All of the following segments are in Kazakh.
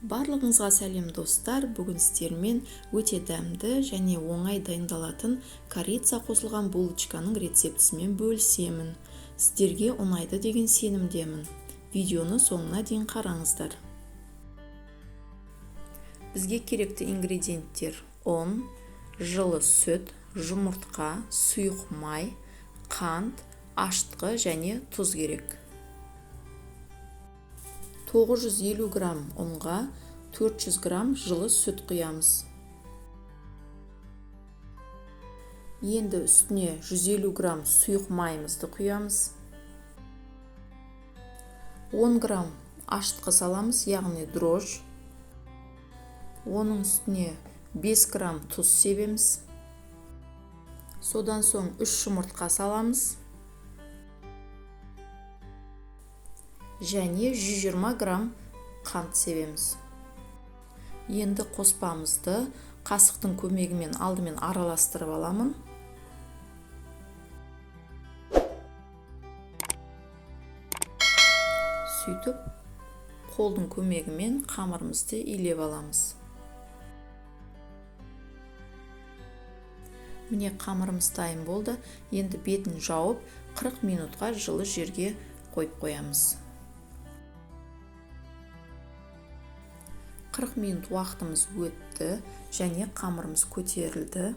Барлығыңызға сәлем достар. Бүгін сіздермен өте дәмді және оңай дайындалатын корица қосылған булочканың рецептісімен бөлісемін. Сіздерге ұнайды деген сенімдемін. Видеоны соңына дейін қараңыздар. Бізге керекті ингредиенттер: ұн, жылы сүт, жұмыртқа, сұйық май, қант, ашытқы және тұз керек. 950 грамм ұнға 400 грамм жылы сүт құямыз. Енді үстіне 150 грамм сұйық майымызды құямыз. 10 грамм ашытқы саламыз, яғни дрожж. Оның үстіне 5 грамм тұз себеміз. Содан соң 3 жұмыртқа саламыз. Және 120 грамм қант себеміз. Енді қоспамызды қасықтың көмегімен алдымен араластырып аламын. Сөйтіп, қолдың көмегімен қамырымызды илеп аламыз. Міне қамырымыз дайын болды. Енді бетін жауып 40 минутқа жылы жерге қойып қоямыз. 40 минут уақытымыз өтті және қамырымыз көтерілді.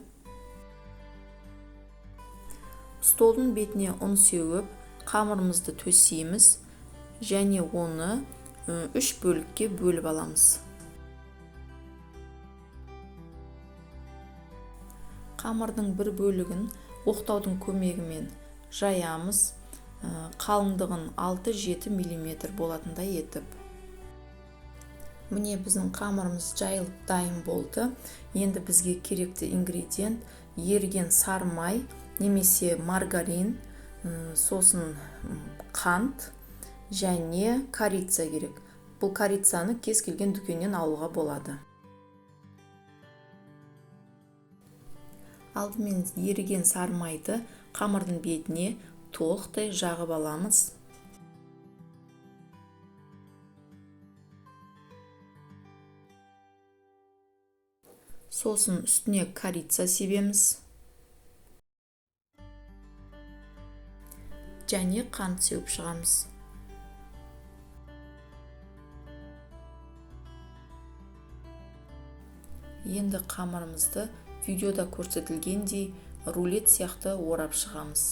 Столдың бетіне ұн сеуіп, қамырымызды төсейміз және оны 3 бөлікке бөліп аламыз. Қамырдың бір бөлігін оқтаудың көмегімен жаямыз, қалыңдығын 6-7 мм болатындай етіп. Міне біздің қамырымыз жайылып дайын болды. Енді бізге керекті ингредиент еріген сары май немесе маргарин, сосын қант және корица керек. Бұл корицаны кез келген дүкеннен алуға болады. Алдымен еріген сары майды қамырдың бетіне толықтай жағып аламыз. Сосын үстіне корица себеміз. Және қант сеуіп шығамыз. Енді қамырымызды видеода көрсетілгендей рулет сияқты орап шығамыз.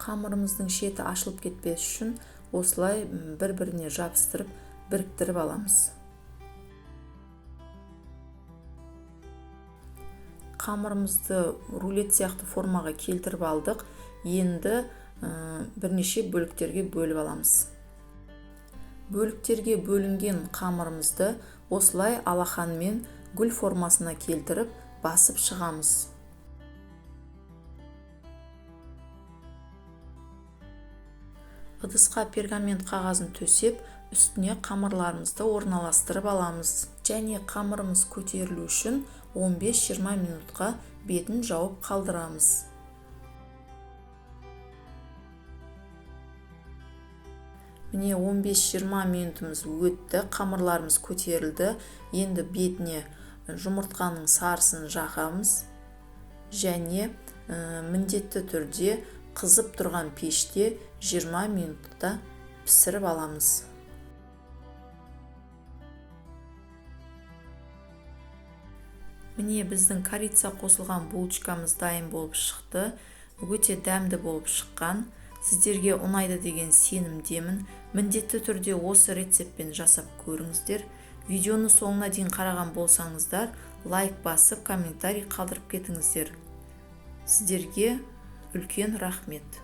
Қамырымыздың шеті ашылып кетпес үшін осылай бір-біріне жабыстырып, біріктіріп аламыз. Қамырымызды рулет сияқты формаға келтіріп алдық. Енді бірнеше бөліктерге бөліп аламыз. Бөліктерге бөлінген қамырымызды осылай алақанмен гүл формасына келтіріп, басып шығамыз. Ыдысқа пергамент қағазын төсеп, үстіне қамырларымызды орналастырып аламыз. Және қамырымыз көтерілу үшін 15-20 минутқа бетін жауып қалдырамыз. Міне 15-20 минутымыз өтті, қамырларымыз көтерілді. Енді бетіне жұмыртқаның сарысын жағамыз және міндетті түрде қызып тұрған пеште 20 минутта пісіріп аламыз. Міне біздің корица қосылған булочкамыз дайын болып шықты. Өте дәмді болып шыққан. Сіздерге ұнайды деген сенімдемін. Міндетті түрде осы рецептпен жасап көріңіздер. Видеоны соңына дейін қараған болсаңыздар, лайк басып, комментарий қалдырып кетіңіздер. Сіздерге үлкен рахмет.